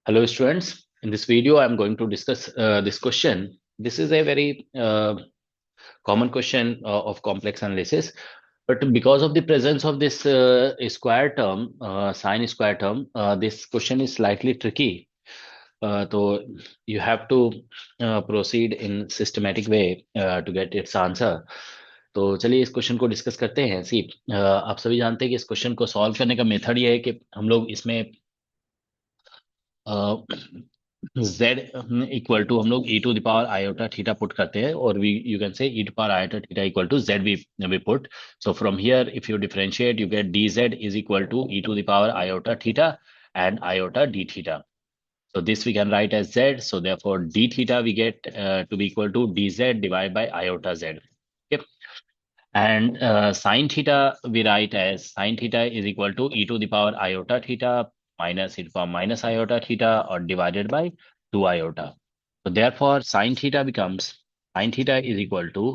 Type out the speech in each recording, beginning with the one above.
Hello, students. In this video, I'm going to discuss this question. This is a very common question of complex analysis, but because of the presence of this square term, sine square term, this question is slightly tricky. So you have to proceed in systematic way to get its answer. तो चलिए इस question को discuss करते हैं। सी आप सभी जानते हैं कि इस क्वेश्चन को सॉल्व करने का मेथड ये है कि हम लोग इसमें z इक्वल टू हम लोग e to the power iota theta put करते हैं और we you can say e to power iota theta equal to z we put so from here if you differentiate you get dz is equal to e to the power iota theta and iota d theta. So this we can write as z. So therefore d theta we get to be equal to dz divided by iota z. Okay. And sine theta we write as sine theta is equal to e to the power iota theta minus e to the power minus iota theta or divided by 2 iota. So therefore sine theta becomes sine theta is equal to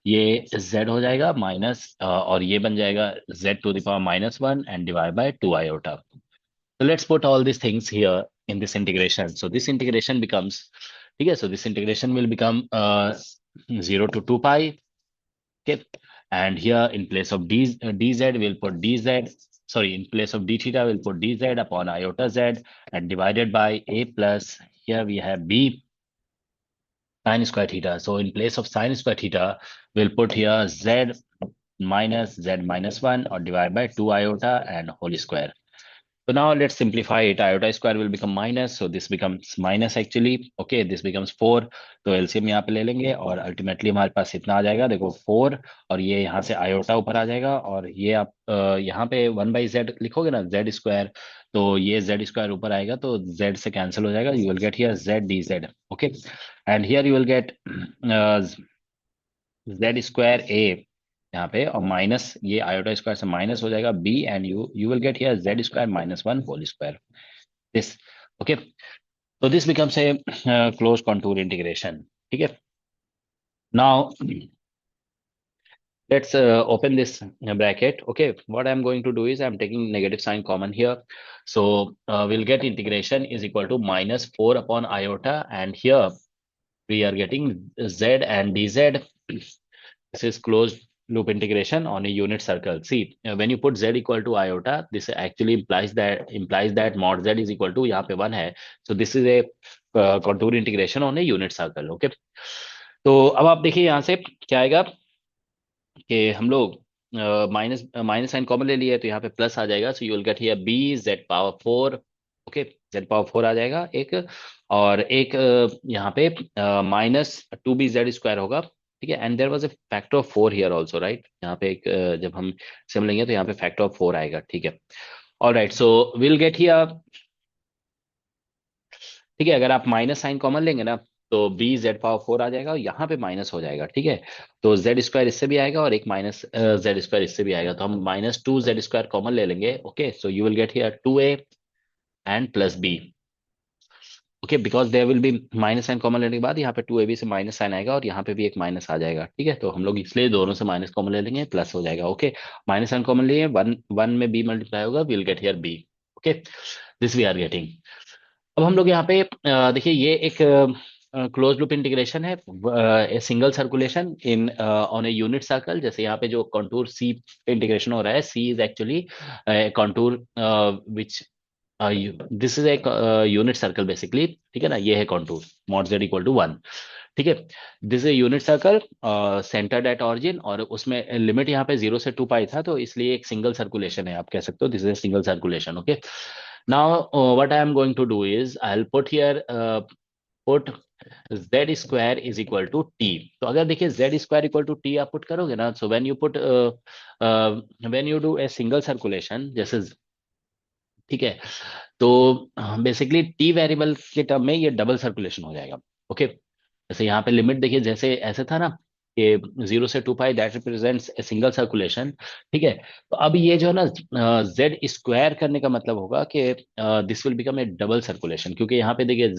ये z हो जाएगा minus और ये बन जाएगा z to the power minus 1 and divided by 2 iota. So let's put all these things here in this integration. So this integration becomes, okay, so this integration will become 0 to 2 pi. Okay. And here in place of dz, we'll put dz, sorry, in place of d theta, we'll put dz upon iota z and divided by a plus, here we have b sine square theta. So in place of sine square theta, we'll put here z minus 1 or divided by 2 iota and whole square. So now let's simplify it. Iota square will become minus. So this becomes minus actually. Okay, this becomes 4. तो LCM यहाँ पे ले लेंगे और ultimately हमारे पास इतना आ जाएगा, देखो 4 और ये यहाँ से आयोटा ऊपर आ जाएगा और ये आप यहाँ पे 1/z लिखोगे ना z स्क्वायर, तो ये z स्क्वायर ऊपर आएगा तो z से कैंसिल हो जाएगा. You will get here z dz. Okay, and here you will gate z square a यहाँ पे और माइनस ये आयोटा स्क्वायर से माइनस हो जाएगा b and you will get here z square minus 1 whole square this. Okay, so this becomes a closed contour integration. ठीक है, now let's open this bracket. Okay, what I'm going to do is I'm taking negative sign common here, so we'll get integration is equal to minus 4 upon iota, and here we are getting z and dz. This is closed loop integration on a unit circle. See, when you put z equal to iota, this actually implies that mod z is equal to यहाँ पे 1 है. So this is a contour integration on a unit circle. Okay, तो अब आप देखिए यहाँ से क्या आएगा कि हम लोग माइनस साइन कॉमन ले लिए तो यहाँ पे प्लस आ जाएगा. सो you will get here b z power 4. Okay, z power 4 आ जाएगा एक, और एक यहाँ पे माइनस 2b z स्क्वायर होगा. ठीक है, and there was a factor of 4 here also, right. यहाँ पे एक जब हम सिम लेंगे तो यहाँ पे फैक्टर ऑफ 4 आएगा. ठीक है, alright, so will get here. ठीक है, अगर आप माइनस साइन कॉमन लेंगे ना तो बी जेड पावर 4 आ जाएगा और यहाँ पे माइनस हो जाएगा. ठीक है, तो जेड स्क्वायर इससे भी आएगा और एक माइनस जेड स्क्वायर इससे भी आएगा, तो हम माइनस 2 जेड स्क्वायर कॉमन ले लेंगे. Okay, so you will get here 2a and plus b. Okay, because there will be minus sign common लेने के बाद यहाँ पे 2ab से माइनस साइन आएगा और यहाँ पे भी एक माइनस आ जाएगा. ठीक है, तो हम लोग इसलिए दोनों से माइनस कॉमन ले लेंगे, प्लस हो जाएगा. ओके, माइनस साइन कॉमन लिए, वन में b मल्टीप्लाई होगा, will get here b. Okay, this we are getting. अब हम लोग यहाँ पे देखिए ये एक क्लोज लूप इंटीग्रेशन है, single circulation in on a unit circle. जैसे यहाँ पे जो कंटूर सी पे इंटीग्रेशन हो रहा है, C is actually contour which this is एक यूनिट सर्कल बेसिकली. ठीक है ना, ये है contour mod z equal to 1. ठीक है, this is unit circle centred at origin, और उसमें लिमिट यहाँ पे 0 से 2 पाई था, तो इसलिए एक सिंगल सर्कुलेशन है, आप कह सकते हो this is single circulation. Okay, now what I am going to do is I'll put here put z square is equal to t. तो अगर देखिए z square equal to t आप पुट करोगे ना, so when you put when you do a single circulation जैसे, ठीक है, तो बेसिकली टी वेरिएबल के टर्म में ये डबल सर्कुलेशन हो जाएगा. ओके, जैसे यहाँ पे लिमिट देखिए जैसे ऐसे था ना कि 0 से 2 pi that represents a single circulation. ठीक है, तो अब ये जो है ना जेड स्क्वायर करने का मतलब होगा कि this will become a double circulation, क्योंकि यहाँ पे देखिए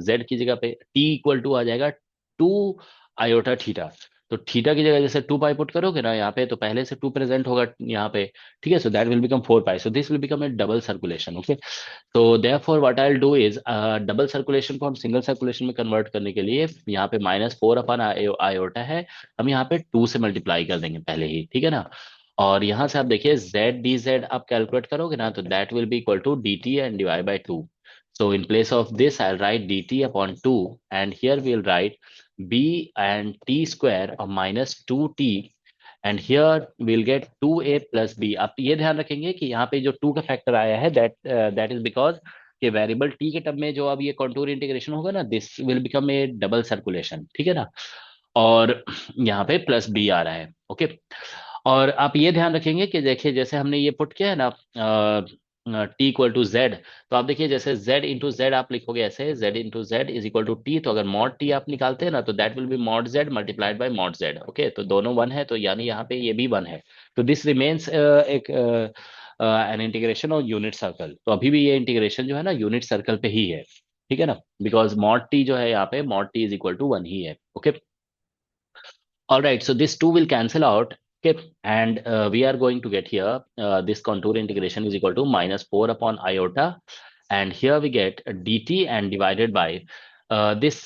जेड की जगह पे टी इक्वल टू आ जाएगा 2 आयोटा थीटा. तो थीटा की जगह जैसे 2 पाई पुट करोगे ना यहाँ पे, तो पहले से 2 प्रेजेंट होगा यहाँ पे, ठीक है। So that will become 4 pi, so this will become a double circulation, okay. तो therefore what I will do is, double circulation को हम सिंगल सर्कुलेशन में कन्वर्ट करने के लिए यहाँ पे -4 अपन आयोटा है, हम यहाँ पे 2 से मल्टीप्लाई कर देंगे पहले ही, ठीक है ना। और यहाँ से आप देखिए जेड डी जेड आप कैलकुलेट करोगे ना, तो that will be equal to d t and divide by 2. So in place of this, I'll write dt upon 2, and here we'll write b and t square of minus 2t, and here we'll get 2a plus b. आप ये ध्यान रखेंगे कि यहाँ पे जो 2 का factor आया है, that is because कि वेरिएबल t के टर्म में जो अब ये कॉन्टूर इंटीग्रेशन होगा ना, this will become a double circulation, ठीक है ना। और यहाँ पे प्लस बी आ रहा है, ओके। और आप ये ध्यान रखेंगे कि देखिए जैसे हमने ये पुट किया है ना टी इक्वल टू जेड, तो आप देखिए जैसे जेड इंटू जेड आप लिखोगे ऐसे, z into z is equal to t, तो अगर मॉड टी आप निकालते हैं ना, तो that will be mod z multiplied by mod z, okay. तो दोनों वन है, तो यानी यहाँ पे ये भी वन है, तो दिस रिमेन्स एक एन इंटीग्रेशन और यूनिट सर्कल। तो अभी भी ये इंटीग्रेशन जो है ना यूनिट सर्कल पे ही है, ठीक है ना, बिकॉज मॉड टी जो है यहाँ पे mod T is equal to one ही है, okay. All right, so this 2 will cancel out. Okay, and we are going to get here this contour integration is equal to -4 upon iota, and here we get dt and divided by this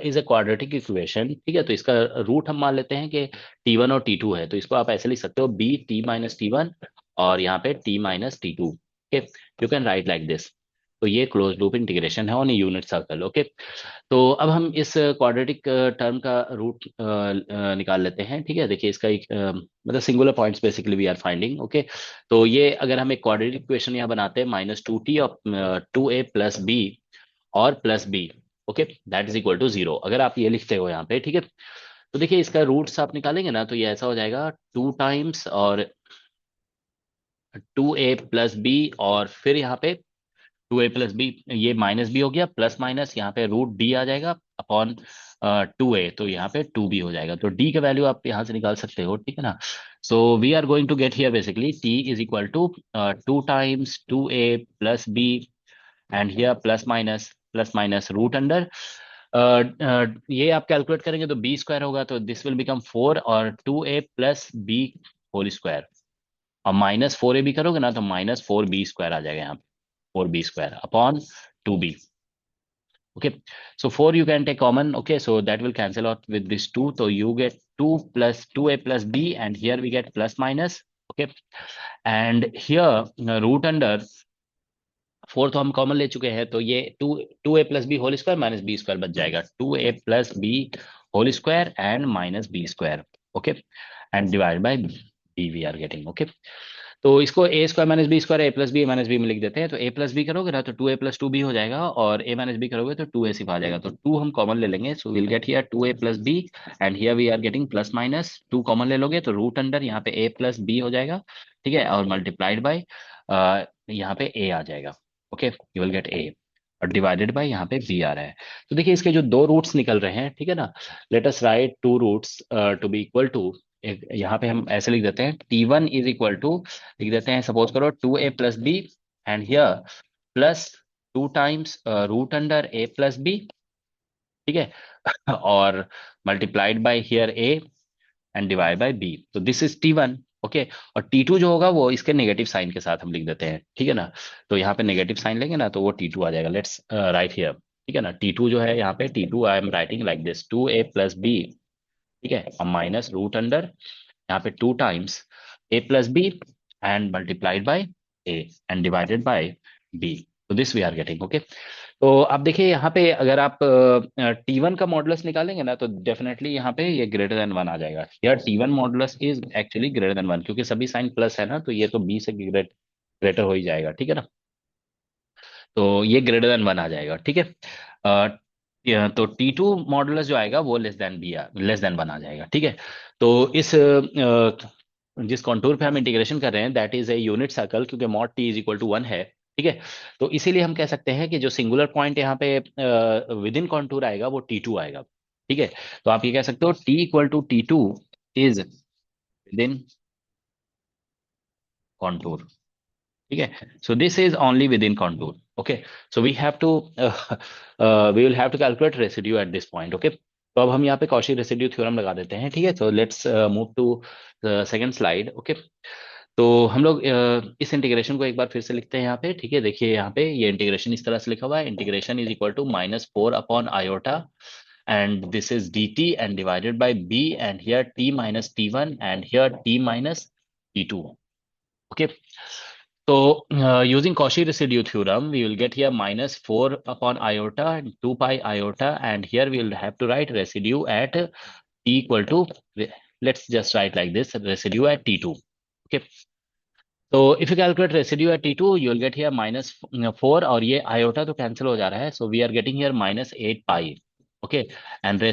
is a quadratic equation, ठीक है। तो इसका root हम मान लेते हैं कि t1 और t2 है, तो इसको आप ऐसे लिख सकते हो b t minus t1 और यहाँ पे t minus t2, okay. You can write like this. तो ये क्लोज लूप इंटीग्रेशन है ऑन यूनिट सर्कल, ओके। तो अब हम इस क्वाड्रेटिक टर्म का रूट निकाल लेते हैं, ठीक है। देखिए इसका एक मतलब singular points basically we are finding, okay. तो ये अगर हम एक क्वाड्रेटिक इक्वेशन यहाँ बनाते हैं -2t और 2a प्लस बी और plus b, okay, that is equal to 0, अगर आप ये लिखते हो यहाँ पे, ठीक है। तो देखिए इसका रूट्स आप निकालेंगे ना, तो ये ऐसा हो जाएगा 2 टाइम्स और 2a प्लस बी, और फिर यहाँ पे 2a प्लस बी, ये माइनस बी हो गया, प्लस माइनस यहाँ पे रूट डी आ जाएगा अपॉन 2a, तो यहाँ पे 2b हो जाएगा। तो d का वैल्यू आप यहाँ से निकाल सकते हो, ठीक है ना। So we are going to get here basically t is equal to 2 times 2a plus b, and here plus minus root under ये आप कैलकुलेट करेंगे तो b स्क्वायर होगा, तो दिस विल बिकम 4 और 2a plus b whole square, और -4a भी करोगे ना तो -4b स्क्वायर आ जाएगा यहाँ पे, 4b square upon 2b, okay. So 4 you can take common, okay, so that will cancel out with this 2, so you get 2 plus 2a plus b, and here we get plus minus, okay, and here root under 4 तो हम common ले चुके हैं, तो ये 2a plus b whole square minus b square बच जाएगा, 2a plus b whole square and minus b square, okay, and divide by b we are getting, okay. तो इसको a square minus b square a plus b minus b में लिख देते हैं, तो ए plus B करोगे ना तो 2a प्लस 2b हो जाएगा, और ए माइनस बी करोगे तो 2a सिर्फ आ जाएगा, तो 2 हम कॉमन ले लेंगे, so will get here 2a plus b, and here we are getting plus minus 2 common ले लोगे तो रूट अंडर यहाँ पे a प्लस बी हो जाएगा, ठीक है, और मल्टीप्लाइड बाय यहाँ पे a आ जाएगा, okay, you will gate a, और डिवाइडेड बाय यहाँ पे b आ रहा है। तो देखिए इसके जो दो रूट्स निकल रहे हैं, ठीक है ना, let us write two roots to be equal to, यहाँ पे हम ऐसे लिख देते हैं t1 इज इक्वल टू, लिख देते हैं सपोज करो 2a plus b, and here plus 2 times root under a plus b, ठीक है, और multiplied by here a and divide by b, तो दिस इज t1, ओके। और t2 जो होगा वो इसके नेगेटिव साइन के साथ हम लिख देते हैं, ठीक है ना। तो यहाँ पे नेगेटिव साइन लेंगे ना तो वो t2 आ जाएगा, लेट्स राइट हियर, ठीक है ना। t2 जो है यहाँ पे t2 I am writing like this 2a plus b, ठीक है, और माइनस रूट अंडर यहाँ पे 2 times a plus b and multiplied by a and divided by b, तो this we are getting, okay. तो आप देखिए यहाँ पे अगर आप t1 का मॉडुलस निकालेंगे ना तो डेफिनेटली यहाँ पे ये ग्रेटर देन 1 आ जाएगा, यार t1 modulus is actually greater than 1, क्योंकि सभी साइन प्लस है ना, तो ये तो b से ग्रेटर हो ही जाएगा, ठीक है ना। तो ये ग्रेटर देन 1 आ जाएगा, ठीक है। तो T2 मॉडुलस जो आएगा वो लेस देन 1 आ जाएगा, ठीक है। तो इस जिस कॉन्टूर पे हम इंटीग्रेशन कर रहे हैं that is a unit circle, क्योंकि mod t is equal to 1 है, ठीक है। तो इसीलिए हम कह सकते हैं कि जो सिंगुलर पॉइंट यहाँ पे विद इन कॉन्टूर आएगा वो T2 आएगा, ठीक है। तो आप ये कह सकते हो t equal to T2 is within contour, ठीक है। So this is only within contour, okay. So we have to we will have to calculate residue at this point, okay. तो अब हम यहाँ पे कॉची रेसिड्यू थ्योरम लगा देते हैं, ठीक है। तो let's move to second slide. Okay, तो हम लोग इस इंटीग्रेशन को एक बार फिर से लिखते हैं यहाँ पे, ठीक है। देखिए यहाँ पे ये इंटीग्रेशन इस तरह से लिखा हुआ है, integration is equal to -4 upon iota and this is dt and divided by b and here t minus t1 and here t minus t2. Okay, so using Cauchy residue theorem we will get here -4 upon iota and 2 pi iota, and here we will have to write residue at t equal to, let's just write like this, residue at t2. Okay, so if you calculate residue at t2 you will get here -4 और ये iota तो cancel हो जा रहा है, so we are getting here -8 pi. Okay, and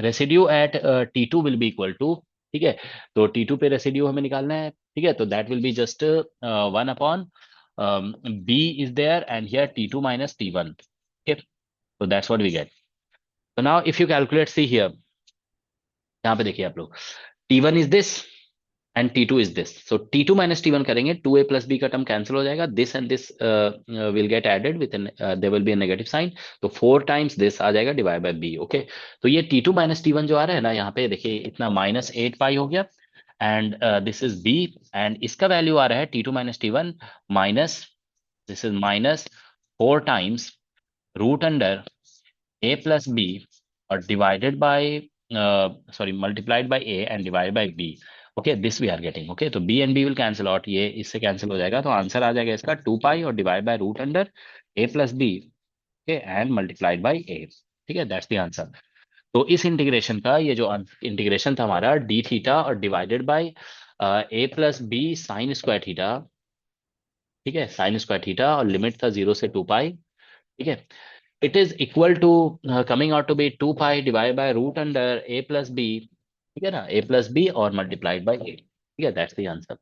residue at t2 will be equal to, ठीक है, तो t2 पे रेसिड्यू हमें निकालना है, ठीक है, तो that will be just 1 upon b is there and here t2 minus t1. Okay, so that's what we get. So now if you calculate, see here, यहाँ पे देखिए आप लोग, t1 is this and t2 is this, so t2 minus t1 करेंगे, 2a plus b का term cancel हो जाएगा, this and this will get added with an there will be a negative sign, तो 4 times this आ जाएगा divide by b. Okay, तो ये t2 minus t1 जो आ रहा है ना यहाँ पे देखिए, इतना -8 पाई हो गया, एंड दिस इज b, एंड इसका वैल्यू आ रहा है t2 minus t1 minus, this is -4 times root under a plus b or divided by sorry multiplied by a and divided by b. Okay, this we are getting. Okay, तो b and b will cancel out, ये इससे cancel हो जाएगा, तो answer आ जाएगा इसका 2 pi और divide by root under a plus b, okay, and multiplied by a. ठीक है, दैट्स द आंसर। तो इस इंटीग्रेशन का ये जो इंटीग्रेशन था हमारा d थीटा और divided by a plus b sine square theta, ठीक है, साइन स्क्वायर थीटा, और लिमिट था 0 से 2 पाई, ठीक है, it is equal to coming out to be 2 pi divided by root under a plus b, ठीक है ना, a plus b और multiplied by a, ठीक है, that's the answer.